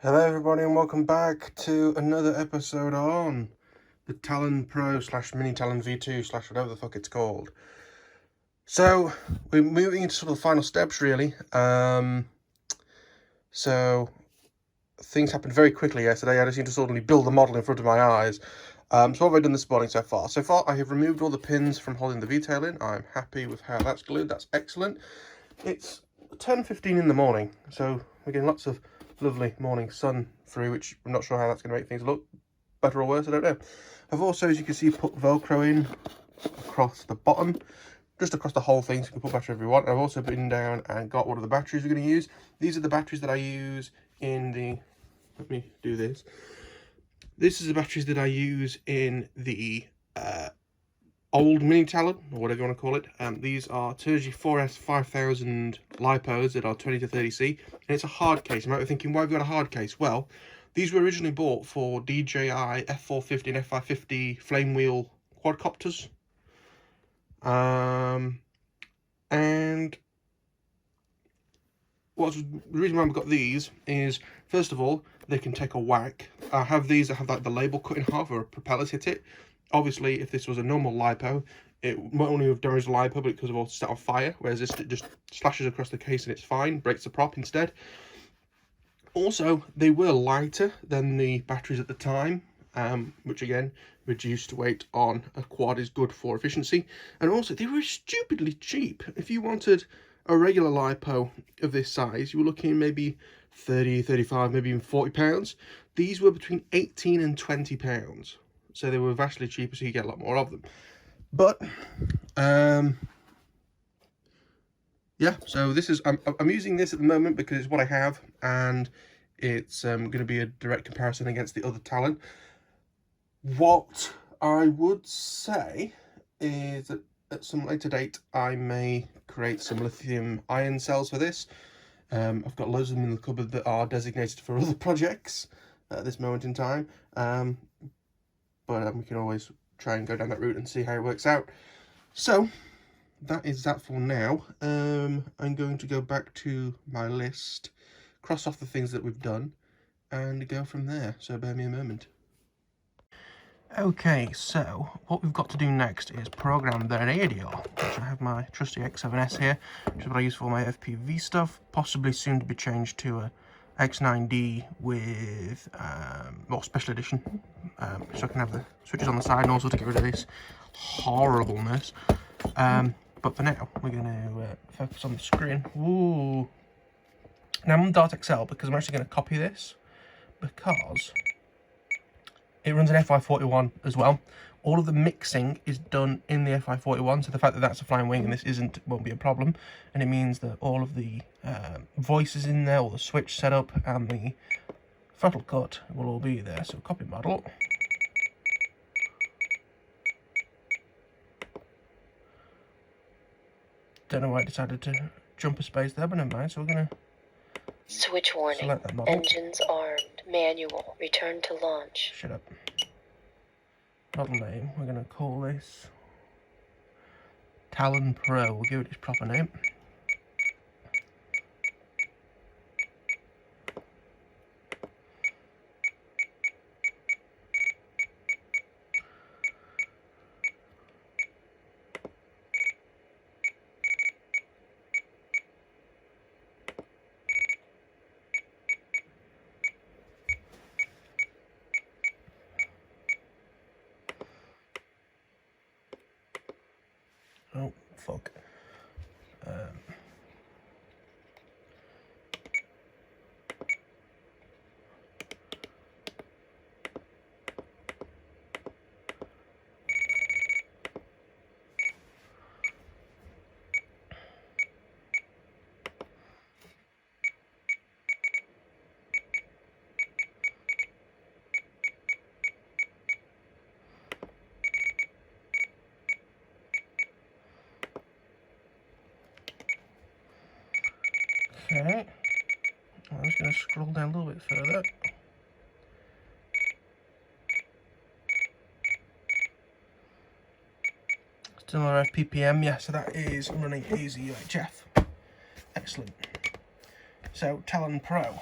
Hello everybody and welcome back to another episode on the Talon Pro / Mini Talon V2 / whatever the fuck it's called. So we're moving into sort of the final steps really. So things happened very quickly yesterday. I just need to suddenly build the model in front of my eyes. So what have I done this morning so far? So far I have removed all the pins from holding the V-tail in. I'm happy with how that's glued. That's excellent. It's 10:15 in the morning, so we're getting lots of lovely morning sun through, which I'm not sure how that's going to make things look better or worse, I don't know. I've also, as you can see, put Velcro in across the bottom, just across the whole thing, so you can put battery wherever you want. I've also been down and got one of the batteries we're going to use. These are the batteries that I use in the, let me do this. This is the batteries that I use in the old Mini Talon, or whatever you want to call it. These are Turgid 4S 5000 lipos that are 20 to 30C, and it's a hard case. You might be thinking, why have you got a hard case? Well, these were originally bought for DJI F450 and F550 flame wheel quadcopters. And the reason why we got these is, first of all, they can take a whack. I have these that have like the label cut in half or propellers hit it. Obviously, if this was a normal lipo, it might only have damaged the lipo, but because of all set on fire, whereas this just slashes across the case and it's fine, breaks the prop instead. Also, they were lighter than the batteries at the time, which again, reduced weight on a quad is good for efficiency. And also, they were stupidly cheap. If you wanted a regular lipo of this size, you were looking maybe 30, 35, maybe even £40. These were between 18 and £20. So they were vastly cheaper, so you get a lot more of them. But yeah, so this is I'm using this at the moment because it's what I have, and it's going to be a direct comparison against the other Talon. What I would say is that at some later date I may create some lithium ion cells for this. I've got loads of them in the cupboard that are designated for other projects at this moment in time. But we can always try and go down that route and see how it works out. So that is that for now. I'm going to go back to my list, cross off the things that we've done, and go from there. So bear me a moment. Okay, so what we've got to do next is program the radio, which I have my trusty X7S here, which is what I use for my FPV stuff, possibly soon to be changed to a X9D with more special edition, so I can have the switches on the side and also to get rid of this horribleness. But for now, we're going to focus on the screen. Ooh. Now I'm on Dart XL because I'm actually going to copy this because it runs an FI41 as well. All of the mixing is done in the FI41, so the fact that that's a flying wing and this isn't won't be a problem. And it means that all of the voices in there, all the switch setup and the throttle cut will all be there. So copy model. Don't know why I decided to jump a space there, but never mind. So we're gonna switch warning. Engines armed. Manual. Return to launch. Shut up. Model name. We're gonna call this Talon Pro. We'll give it its proper name. Oh, fuck. Okay, I'm just going to scroll down a little bit further. Still our FPPM, yeah, so that is running EZUHF. Excellent. So, Talon Pro.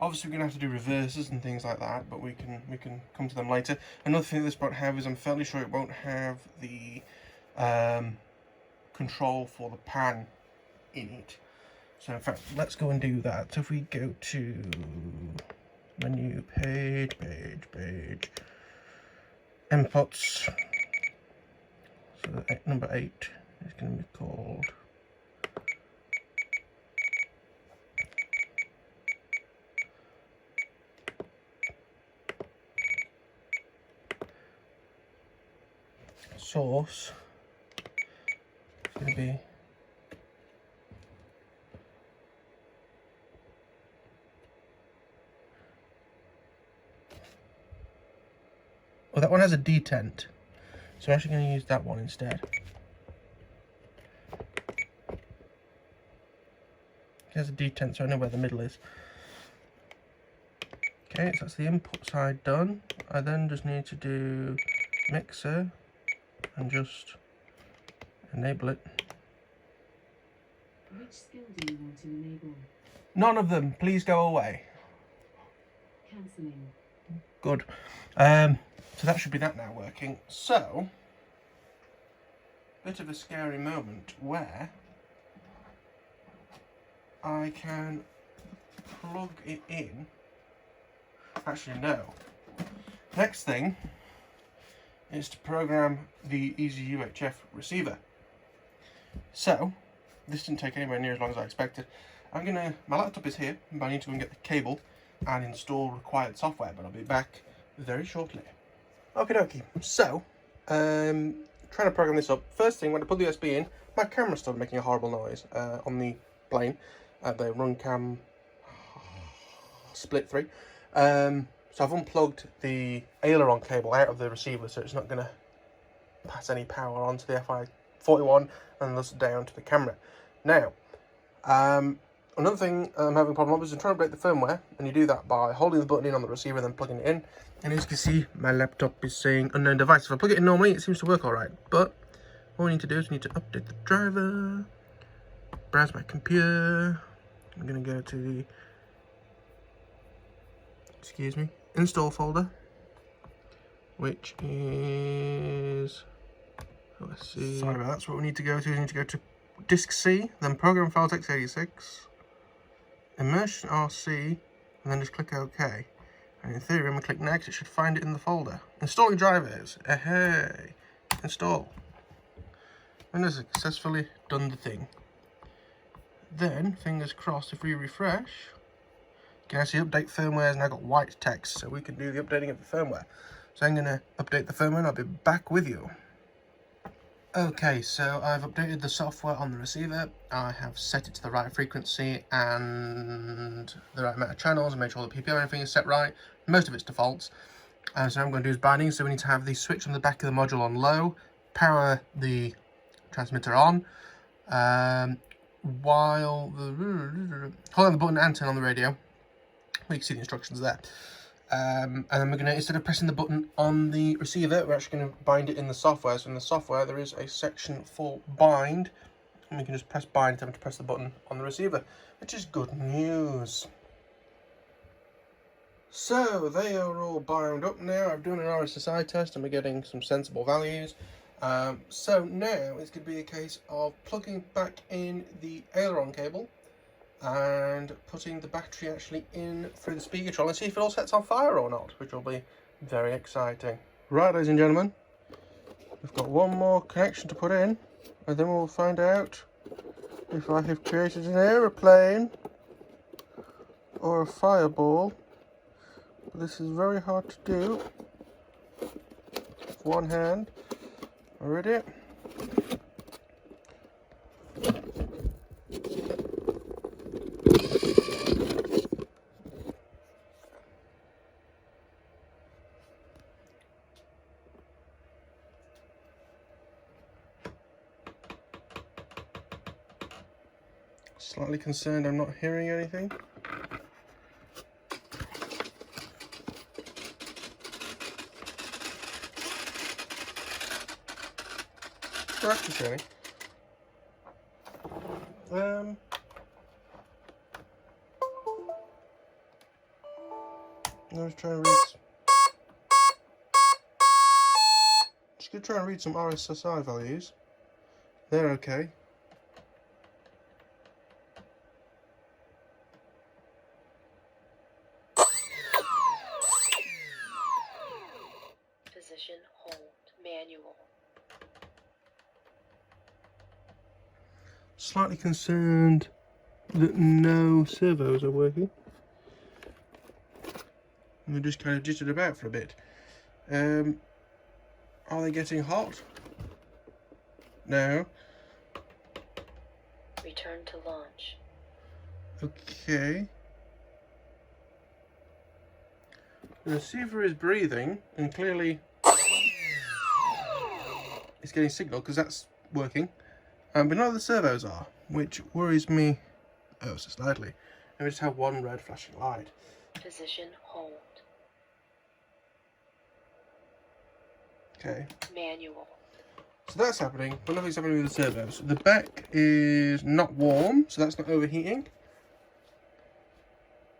Obviously we're going to have to do reverses and things like that, but we can come to them later. Another thing this won't have is I'm fairly sure it won't have the control for the pan in it. So in fact, let's go and do that. So if we go to menu, page, inputs, so number 8 is going to be called source. It's going to be well, that one has a detent, so I'm actually going to use that one instead. It has a detent, so I know where the middle is. Okay, so that's the input side done. I then just need to do mixer and just enable it. Which skill do you want to enable? None of them, please go away. Cancelling. Good. So that should be that now working. So, bit of a scary moment where I can plug it in. Actually, no. Next thing is to program the EZUHF receiver. So, this didn't take anywhere near as long as I expected. My laptop is here, but I need to go and get the cable and install required software, but I'll be back very shortly. Okie dokie. So, trying to program this up. First thing, when I put the USB in, my camera started making a horrible noise on the plane, the Runcam Split 3. So I've unplugged the aileron cable out of the receiver, so it's not going to pass any power onto the FI41 and thus down to the camera. Now, another thing I'm having a problem with is I'm trying to update the firmware, and you do that by holding the button in on the receiver and then plugging it in. And as you can see, my laptop is saying unknown device. If I plug it in normally, it seems to work alright. But all we need to do is we need to update the driver, browse my computer. I'm going to go to the, install folder, which is, let's see. Sorry about that. That's what we need to go to. We need to go to disk C, then program files x86, immersion RC, and then just click OK. And in theory, when we click next, it should find it in the folder. Installing drivers. Hey, install. And has successfully done the thing. Then, fingers crossed, if we refresh, you can actually update firmware, and I've got white text, so we can do the updating of the firmware. So I'm going to update the firmware, and I'll be back with you. Okay, so I've updated the software on the receiver. I have set it to the right frequency and the right amount of channels, and made sure the PPO and everything is set right. Most of it's defaults. So what I'm going to do is binding. So we need to have the switch on the back of the module on low, power the transmitter on, while hold on the button and turn on the radio. You can see the instructions there. And then we're going to, instead of pressing the button on the receiver, we're actually going to bind it in the software. So in the software, there is a section for bind, and we can just press bind to press the button on the receiver, which is good news. So they are all bound up now. I've done an RSSI test, and we're getting some sensible values. So now it's going to be a case of plugging back in the aileron cable and putting the battery actually in through the speaker control and see if it all sets on fire or not, which will be very exciting. Right, ladies and gentlemen, we've got one more connection to put in, and then we'll find out if I have created an aeroplane or a fireball. But this is very hard to do with one hand. Ready? Slightly concerned I'm not hearing anything. Practice really. Let's try and read. Just gonna try and read some RSSI values. They're okay. Position, hold, manual. Slightly concerned that no servos are working. And they just kind of jittered about for a bit. Are they getting hot? No. Return to launch. Okay. The receiver is breathing and clearly it's getting signal because that's working. But none of the servos are, which worries me oh so slightly. And we just have one red flashing light. Position, hold. Okay. Manual. So that's happening, but nothing's happening with the servos. The back is not warm, so that's not overheating.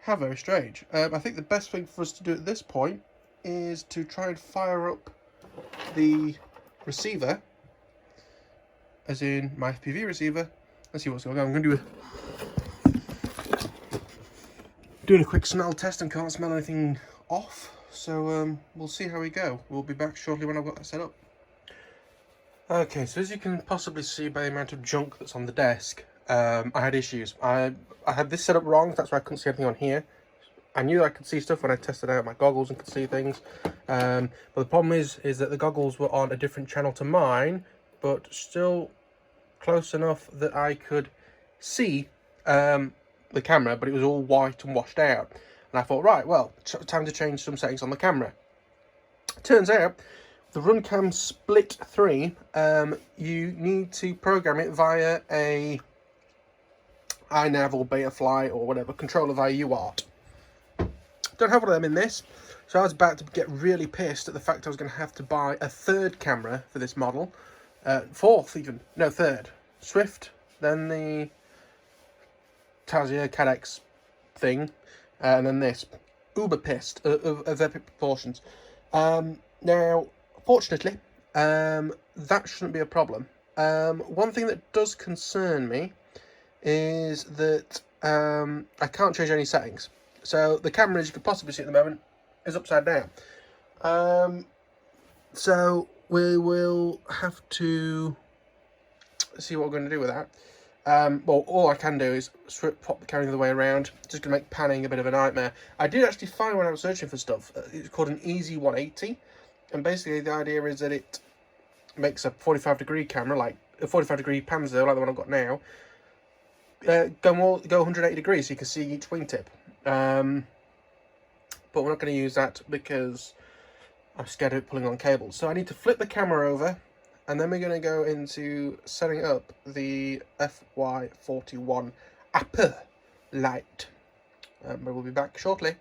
How very strange. I think the best thing for us to do at this point is to try and fire up the receiver, as in my FPV receiver, and see what's going on. I'm going to do doing a quick smell test and can't smell anything off, so we'll see how we go. We'll be back shortly when I've got that set up. Okay, so as you can possibly see by the amount of junk that's on the desk, I had issues. I had this set up wrong, that's why I couldn't see anything on here. I knew I could see stuff when I tested out my goggles and could see things. But the problem is that the goggles were on a different channel to mine, but still close enough that I could see the camera, but it was all white and washed out. And I thought, right, well, time to change some settings on the camera. Turns out, the Runcam Split 3, you need to program it via a iNav or Betafly or whatever controller via UART. Don't have one of them in this, so I was about to get really pissed at the fact I was going to have to buy a third camera for this model. Fourth even, no third. Swift, then the Tazia Cadex thing, and then this. Uber pissed of epic proportions. Now, fortunately, that shouldn't be a problem. One thing that does concern me is that I can't change any settings. So the camera, as you can possibly see at the moment, is upside down. So we will have to see what we're going to do with that. Well, all I can do is pop the camera the other way around. Just going to make panning a bit of a nightmare. I did actually find when I was searching for stuff, it's called an Easy 180. And basically the idea is that it makes a 45-degree camera, like a 45-degree panzer, like the one I've got now, go 180 degrees so you can see each wingtip. But we're not going to use that because I'm scared of it pulling on cables. So I need to flip the camera over, and then we're going to go into setting up the FY41 upper light. But we'll be back shortly.